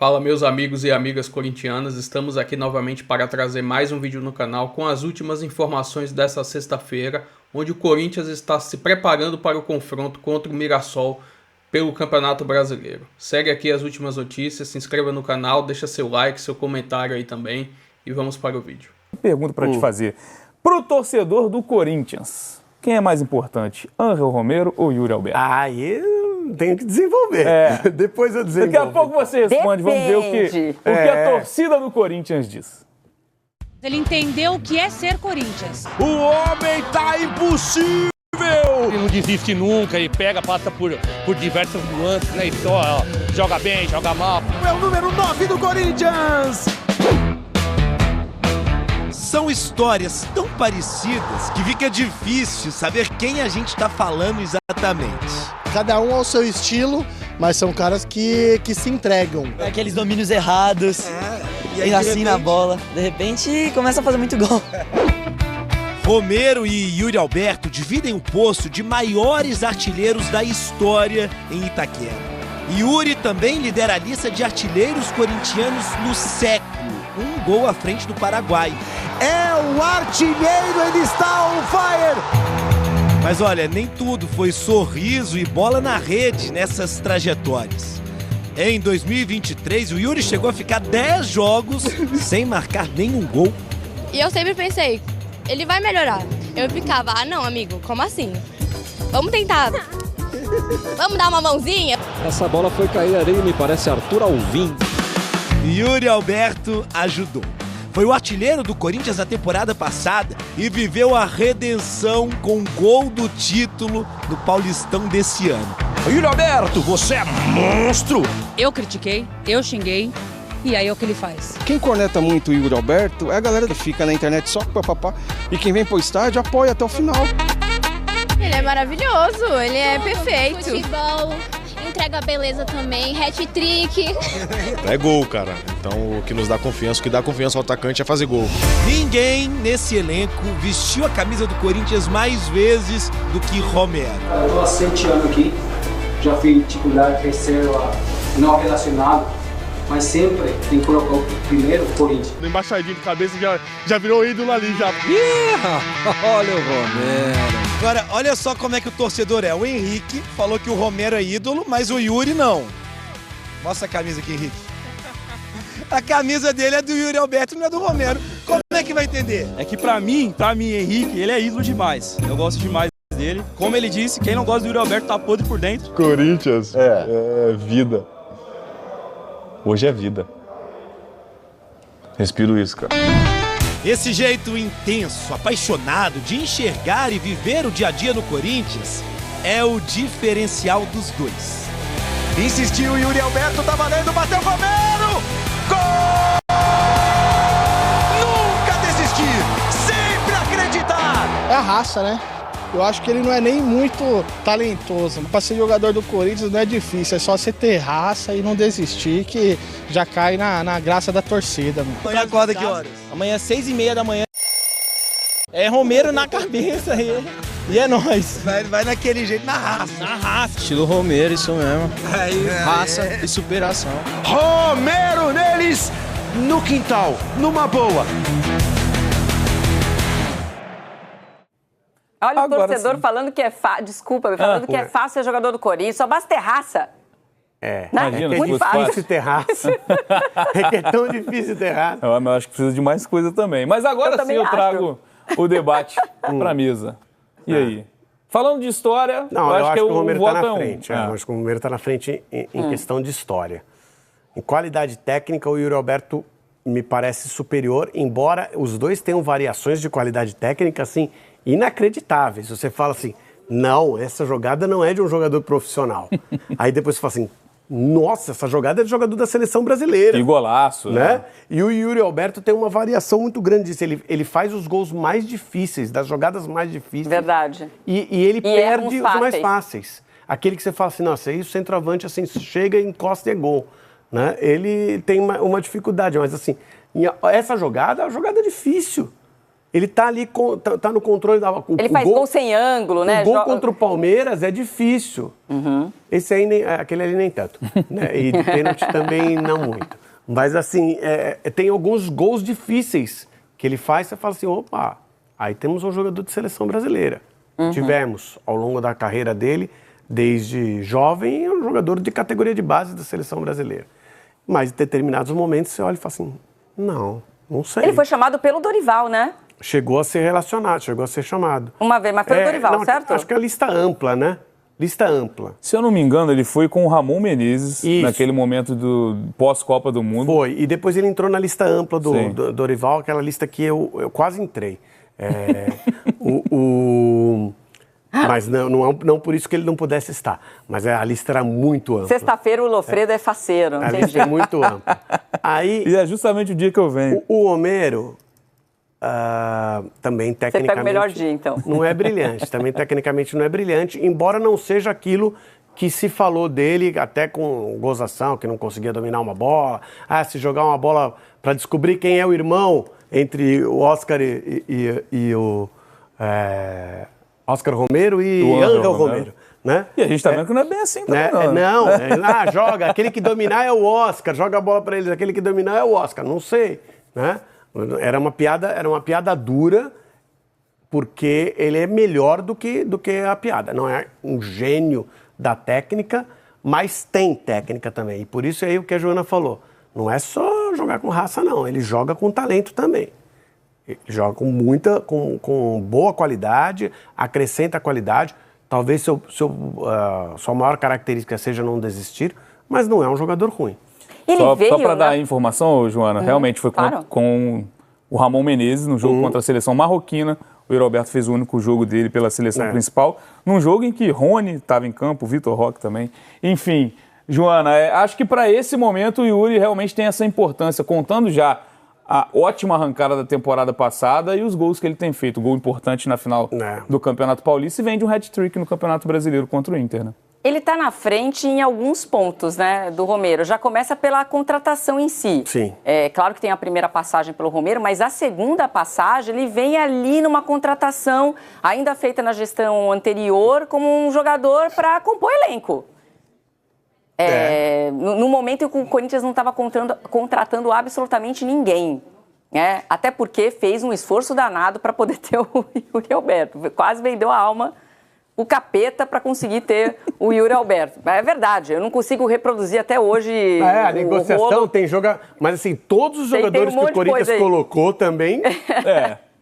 Fala meus amigos e amigas corintianas, estamos aqui novamente para trazer mais um vídeo no canal com as últimas informações dessa sexta-feira, onde o Corinthians está se preparando para o confronto contra o Mirassol pelo Campeonato Brasileiro. Segue aqui as últimas notícias, se inscreva no canal, deixa seu like, seu comentário aí também e vamos para o vídeo. Pergunta para te fazer, pro torcedor do Corinthians, quem é mais importante, Ángel Romero ou Yuri Alberto? Eu tenho que desenvolver. Depois eu desenvolvo. Daqui a pouco você responde. Vamos ver o que a torcida do Corinthians diz. Ele entendeu o que é ser Corinthians. O homem tá impossível! Ele não desiste nunca, ele passa por diversas nuances, né? E só joga bem, joga mal. É o número 9 do Corinthians! São histórias tão parecidas que fica difícil saber quem a gente tá falando exatamente. Cada um ao seu estilo, mas são caras que se entregam. Aqueles domínios errados, e assim na bola. De repente, começa a fazer muito gol. Romero e Yuri Alberto dividem o posto de maiores artilheiros da história em Itaquera. Yuri também lidera a lista de artilheiros corintianos no século, um gol à frente do Paraguai. É o artilheiro, ele está on fire! Mas olha, nem tudo foi sorriso e bola na rede nessas trajetórias. Em 2023, o Yuri chegou a ficar 10 jogos sem marcar nenhum gol. E eu sempre pensei, ele vai melhorar. Eu ficava, não amigo, como assim? Vamos tentar. Vamos dar uma mãozinha? Essa bola foi cair ali, me parece Arthur Alvim. Yuri Alberto ajudou. Foi o artilheiro do Corinthians na temporada passada e viveu a redenção com o gol do título no Paulistão desse ano. Yuri Alberto, você é monstro! Eu critiquei, eu xinguei, e aí é o que ele faz. Quem corneta muito o Yuri Alberto é a galera que fica na internet só com papapá e quem vem pro estádio apoia até o final. Ele é maravilhoso, ele é perfeito. Futebol, entrega a beleza também, hat-trick. É gol, cara. Então o que nos dá confiança, o que dá confiança ao atacante é fazer gol. Ninguém nesse elenco vestiu a camisa do Corinthians mais vezes do que Romero. Eu tô há 7 anos aqui, já fui titular, terceiro, não relacionado, mas sempre tem que colocar o primeiro Corinthians. No embaixadinho de cabeça já virou ídolo ali, já. Olha o Romero. Agora, olha só como é que o torcedor é. O Henrique falou que o Romero é ídolo, mas o Yuri não. Mostra a camisa aqui, Henrique. A camisa dele é do Yuri Alberto, não é do Romero. Como é que vai entender? É que pra mim, Henrique, ele é ídolo demais. Eu gosto demais dele. Como ele disse, quem não gosta do Yuri Alberto tá podre por dentro. Corinthians é vida. Hoje é vida. Respiro isso, cara. Esse jeito intenso, apaixonado de enxergar e viver o dia a dia no Corinthians é o diferencial dos dois. Insistiu Yuri Alberto, tá valendo, bateu o Romero! Gol! Nunca desistir, sempre acreditar! É a raça, né? Eu acho que ele não é nem muito talentoso. Para ser jogador do Corinthians não é difícil, é só você ter raça e não desistir, que já cai na graça da torcida. Mano. Amanhã acorda que horas? Amanhã, 6h30 da manhã. É Romero na cabeça e é nóis. Vai naquele jeito, na raça. Na raça. Estilo Romero, isso mesmo. Raça e superação. Romero neles, no quintal, numa boa. Olha o torcedor falando que é fácil, que é fácil ser jogador do Corinthians, só basta ter raça. Imagina, muito difícil ter raça. É que é tão difícil ter raça. Eu acho que precisa de mais coisa também. Mas agora sim eu trago o debate pra mesa. E aí? Falando de história, eu acho que o Romero tá na frente. Eu acho que o Romero tá na frente em questão de história. Em qualidade técnica, o Yuri Alberto me parece superior, embora os dois tenham variações de qualidade técnica, assim, inacreditáveis. Você fala assim, não, essa jogada não é de um jogador profissional. Aí depois você fala assim, nossa, essa jogada é de jogador da seleção brasileira. Que golaço, né? E o Yuri Alberto tem uma variação muito grande disso. Ele faz os gols mais difíceis, das jogadas mais difíceis. Verdade. E ele perde os mais fáceis. Aquele que você fala assim, nossa, aí o centroavante assim, chega, encosta e é gol. Né? Ele tem uma dificuldade, mas assim, essa jogada é uma jogada difícil. Ele tá ali, tá no controle da... Ele faz gol sem ângulo, né? O gol contra o Palmeiras é difícil. Esse aí, aquele ali nem tanto. Né? E de pênalti também não muito. Mas assim, tem alguns gols difíceis que ele faz, você fala assim, opa, aí temos um jogador de seleção brasileira. Tivemos, ao longo da carreira dele, desde jovem, um jogador de categoria de base da seleção brasileira. Mas em determinados momentos você olha e fala assim, não sei. Ele foi chamado pelo Dorival, né? Chegou a ser relacionado, chegou a ser chamado. Uma vez, mas foi o Dorival, certo? Acho que é a lista ampla, né? Lista ampla. Se eu não me engano, ele foi com o Ramon Menezes, naquele momento do pós-Copa do Mundo. Foi, e depois ele entrou na lista ampla do Dorival, aquela lista que eu quase entrei. Mas não por isso que ele não pudesse estar. Mas a lista era muito ampla. Sexta-feira o Lofredo é faceiro, não a tem lista jeito. é muito ampla. Aí, e é justamente o dia que eu venho. O Romero... também tecnicamente... Você pega o melhor dia, então. Não é brilhante, também tecnicamente não é brilhante, embora não seja aquilo que se falou dele, até com gozação, que não conseguia dominar uma bola. Se jogar uma bola para descobrir quem é o irmão entre o Oscar e o... Oscar Romero e Ángel Romero. Né? E a gente tá vendo que não é bem assim também, não. Joga, aquele que dominar é o Oscar, joga a bola para eles, aquele que dominar é o Oscar, não sei, né? Era uma piada dura, porque ele é melhor do que a piada. Não é um gênio da técnica, mas tem técnica também. E por isso aí o que a Joana falou. Não é só jogar com raça, não. Ele joga com talento também. Ele joga com boa qualidade, acrescenta qualidade. Talvez sua maior característica seja não desistir, mas não é um jogador ruim. Só para dar informação, Joana, realmente foi com o Ramon Menezes no jogo contra a seleção marroquina. O Yuri Alberto fez o único jogo dele pela seleção principal, num jogo em que Rony estava em campo, o Vitor Roque também. Enfim, Joana, acho que para esse momento o Yuri realmente tem essa importância, contando já a ótima arrancada da temporada passada e os gols que ele tem feito. Gol importante na final do Campeonato Paulista e vem de um hat-trick no Campeonato Brasileiro contra o Inter, né? Ele está na frente em alguns pontos, né, do Romero. Já começa pela contratação em si. Sim. É claro que tem a primeira passagem pelo Romero, mas a segunda passagem ele vem ali numa contratação ainda feita na gestão anterior como um jogador para compor elenco. No momento em que o Corinthians não estava contratando absolutamente ninguém. Até porque fez um esforço danado para poder ter o Yuri Alberto. Quase vendeu a alma, o capeta, para conseguir ter o Yuri Alberto. É verdade, eu não consigo reproduzir até hoje a negociação tem jogo, mas assim, todos os jogadores que o Corinthians colocou também...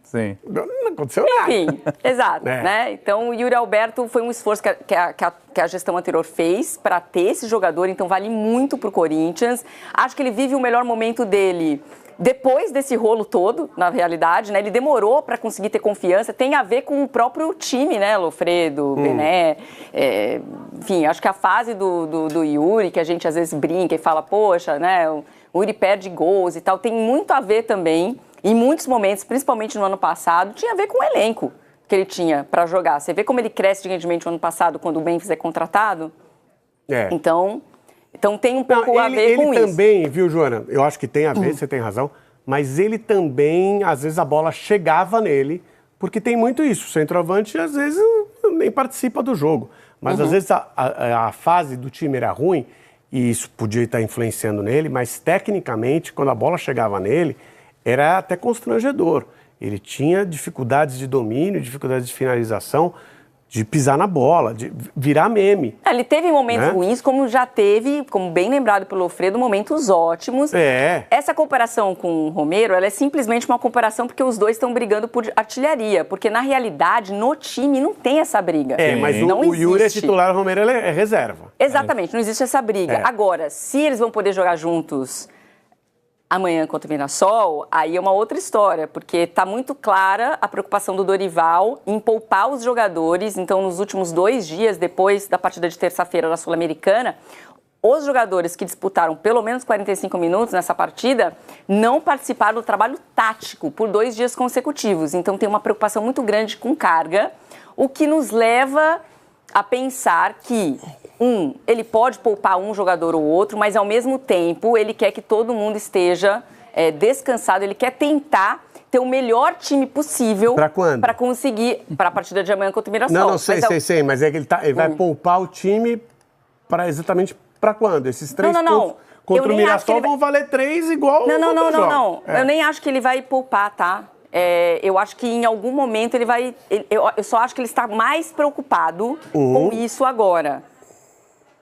Sim. Não aconteceu nada. Enfim, exato. Né? Então, o Yuri Alberto foi um esforço que a gestão anterior fez para ter esse jogador, então vale muito para o Corinthians. Acho que ele vive o melhor momento dele depois desse rolo todo, na realidade, né? Ele demorou para conseguir ter confiança, tem a ver com o próprio time, né? Lofredo, Bené, enfim, acho que a fase do Yuri, que a gente às vezes brinca e fala, poxa, né? O Yuri perde gols e tal, tem muito a ver também. Em muitos momentos, principalmente no ano passado, tinha a ver com o elenco que ele tinha para jogar. Você vê como ele cresce de rendimento no ano passado quando o Memphis é contratado? Então tem um pouco a ver com isso. Ele também, viu, Joana? Eu acho que tem a ver, você tem razão. Mas ele também, às vezes a bola chegava nele, porque tem muito isso. O centroavante, às vezes, nem participa do jogo. Mas às vezes a fase do time era ruim, e isso podia estar influenciando nele, mas tecnicamente, quando a bola chegava nele, era até constrangedor. Ele tinha dificuldades de domínio, dificuldades de finalização, de pisar na bola, de virar meme. Ele teve momentos ruins, como já teve, como bem lembrado pelo Alfredo, momentos ótimos. Essa comparação com o Romero, ela é simplesmente uma comparação porque os dois estão brigando por artilharia, porque na realidade, no time, não tem essa briga. Mas o Yuri é titular, o Romero é reserva. Exatamente, não existe essa briga. Agora, se eles vão poder jogar juntos amanhã contra o Mirassol, aí é uma outra história, porque está muito clara a preocupação do Dorival em poupar os jogadores. Então, nos últimos 2 dias, depois da partida de terça-feira da Sul-Americana, os jogadores que disputaram pelo menos 45 minutos nessa partida não participaram do trabalho tático por 2 dias consecutivos. Então, tem uma preocupação muito grande com carga, o que nos leva a pensar que ele pode poupar um jogador ou outro, mas ao mesmo tempo ele quer que todo mundo esteja descansado, ele quer tentar ter o melhor time possível. Pra quando? Pra conseguir, pra partida de amanhã contra o Mirassol. Não, sei, mas é que ele vai poupar o time para exatamente pra quando? Esses 3 pontos contra o Mirassol vão valer 3 igual Não. Eu nem acho que ele vai poupar, tá? Eu acho que em algum momento ele vai... Eu só acho que ele está mais preocupado com isso agora.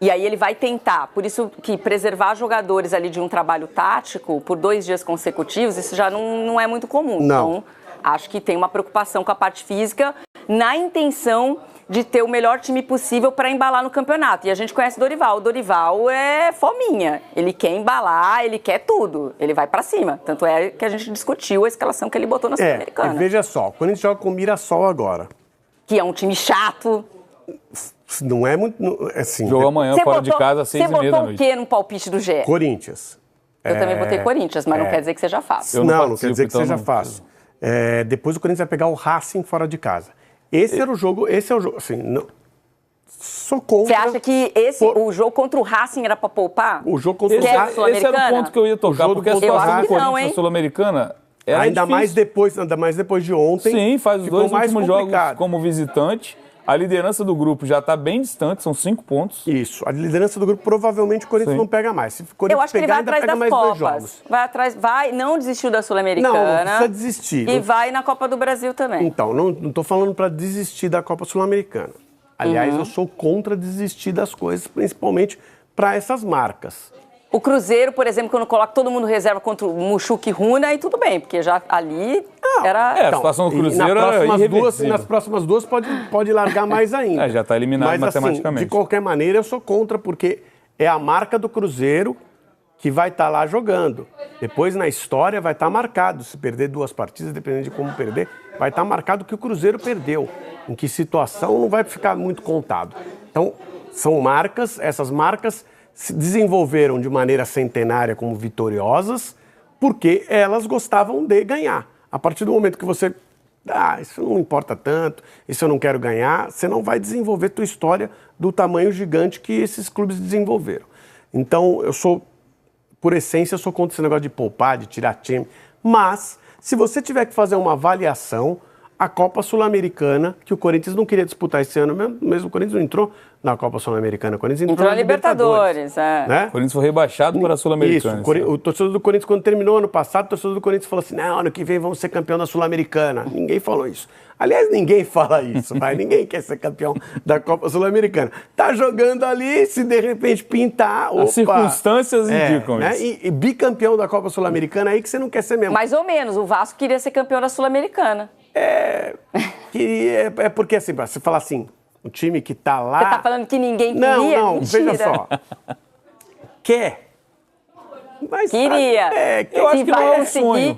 E aí ele vai tentar. Por isso que preservar jogadores ali de um trabalho tático por 2 dias consecutivos, isso já não é muito comum. Não. Então, acho que tem uma preocupação com a parte física na intenção de ter o melhor time possível para embalar no campeonato. E a gente conhece o Dorival. O Dorival é fominha. Ele quer embalar, ele quer tudo. Ele vai para cima. Tanto é que a gente discutiu a escalação que ele botou na Sul-Americana. E veja só, quando a gente joga com o Mirassol agora... Que é um time chato... Não é muito... Assim, Jogou amanhã fora de casa às 6h30 da noite. Você botou o quê no palpite do GE? Corinthians. Eu também botei Corinthians, mas não quer dizer que seja fácil. Não quer dizer que seja fácil. Depois o Corinthians vai pegar o Racing fora de casa. Esse é o jogo, assim, não, sou contra. Você acha que o jogo contra o Racing era para poupar? O jogo contra o Racing... Esse era o ponto que eu ia tocar, porque a situação do Corinthians na Sul-Americana era ainda mais depois de ontem. Sim, faz os 2 últimos jogos como visitante. A liderança do grupo já está bem distante, são 5 pontos. Isso, a liderança do grupo provavelmente o Corinthians não pega mais. Se o Corinthians eu acho que ele vai atrás das Copas. Não desistiu da Sul-Americana. Não precisa desistir. E vai na Copa do Brasil também. Então, não estou falando para desistir da Copa Sul-Americana. Aliás, eu sou contra desistir das coisas, principalmente para essas marcas. O Cruzeiro, por exemplo, quando coloca todo mundo reserva contra o Muxuque e Runa, aí tudo bem, porque já ali era... a situação do Cruzeiro era irreversível. Nas próximas 2 pode largar mais ainda. Já está eliminado matematicamente. Assim, de qualquer maneira, eu sou contra, porque é a marca do Cruzeiro que vai estar lá jogando. Depois, na história, vai estar marcado. Se perder 2 partidas, dependendo de como perder, vai estar marcado que o Cruzeiro perdeu. Em que situação não vai ficar muito contado. Então, são marcas, essas marcas... se desenvolveram de maneira centenária como vitoriosas, porque elas gostavam de ganhar. A partir do momento que você, isso não importa tanto, isso eu não quero ganhar, você não vai desenvolver tua história do tamanho gigante que esses clubes desenvolveram. Então, por essência, eu sou contra esse negócio de poupar, de tirar time. Mas, se você tiver que fazer uma avaliação, a Copa Sul-Americana, que o Corinthians não queria disputar esse ano, mesmo o Corinthians não entrou na Copa Sul-Americana, o Corinthians entrou na Libertadores. Né? O Corinthians foi rebaixado para a Sul-Americana. Isso, o torcedor do Corinthians, quando terminou ano passado, o torcedor do Corinthians falou assim, não, ano que vem vamos ser campeão da Sul-Americana. Ninguém falou isso. Aliás, ninguém fala isso, ninguém quer ser campeão da Copa Sul-Americana. Tá jogando ali, se de repente pintar... As circunstâncias indicam isso. E bicampeão da Copa Sul-Americana, aí que você não quer ser mesmo. Mais ou menos, o Vasco queria ser campeão da Sul-Americana. Porque assim, você fala assim, o time que tá lá... Você tá falando que ninguém queria? Não, veja só. Quer. Mas, queria. Eu acho que não é um sonho.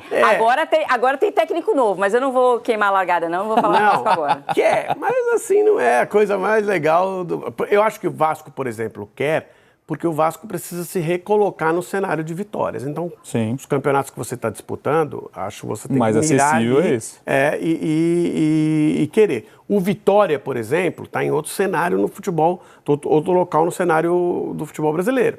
Agora tem técnico novo, mas eu não vou queimar a largada, não vou falar Vasco agora. Quer, mas assim não é a coisa mais legal. Eu acho que o Vasco, por exemplo, quer, porque o Vasco precisa se recolocar no cenário de vitórias. Então, os campeonatos que você está disputando, acho que você tem mais que mirar acessível ali, é esse. E querer. O Vitória, por exemplo, está em outro cenário no futebol, outro local no cenário do futebol brasileiro.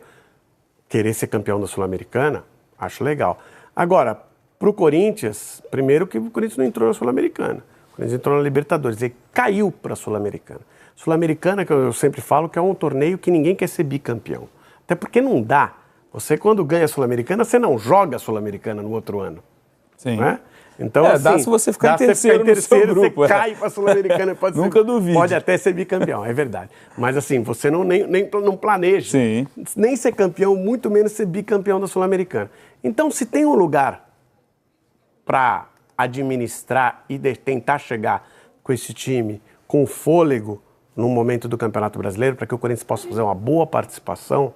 Querer ser campeão da Sul-Americana, acho legal. Agora, para o Corinthians, primeiro que o Corinthians não entrou na Sul-Americana. O Corinthians entrou na Libertadores, ele caiu para a Sul-Americana. Sul-Americana, que eu sempre falo, que é um torneio que ninguém quer ser bicampeão. Até porque não dá. Você, quando ganha a Sul-Americana, você não joga a Sul-Americana no outro ano. Sim. Não é? Então, assim, dá se você ficar em terceiro no seu grupo. Você cai para a Sul-Americana. Nunca duvide. Pode até ser bicampeão, é verdade. Mas assim, você não planeja. Sim. Nem ser campeão, muito menos ser bicampeão da Sul-Americana. Então, se tem um lugar para administrar e tentar chegar com esse time com fôlego no momento do Campeonato Brasileiro, para que o Corinthians possa fazer uma boa participação,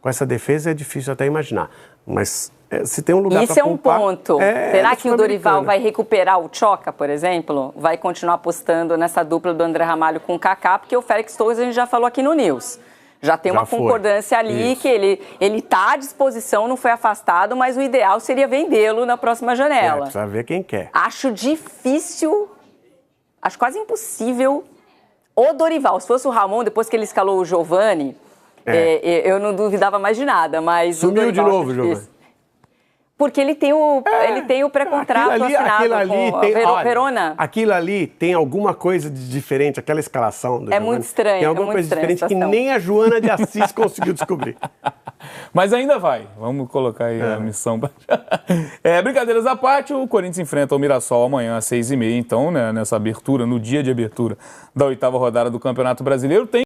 com essa defesa é difícil até imaginar. Mas se tem um lugar para poupar... Isso é um ponto. Será que o Dorival vai recuperar o Tchoca, por exemplo? Vai continuar apostando nessa dupla do André Ramalho com o Kaká? Porque o Félix Torres a gente já falou aqui no News. Já tem uma concordância ali que ele está à disposição, não foi afastado, mas o ideal seria vendê-lo na próxima janela. Precisa ver quem quer. Acho difícil, acho quase impossível. O Dorival, se fosse o Ramon, depois que ele escalou o Giovani, eu não duvidava mais de nada, mas sumiu o Dorival, de novo, Giovani. Porque ele tem o pré-contrato assinado com o Verona. Aquilo ali tem alguma coisa de diferente, aquela escalação. É muito estranho. Tem alguma coisa diferente que nem a Joana de Assis conseguiu descobrir. Mas ainda vai. Vamos colocar aí a missão. Brincadeiras à parte, o Corinthians enfrenta o Mirassol amanhã às 6h30. Então, né, nessa abertura, no dia de abertura da 8ª rodada do Campeonato Brasileiro, tem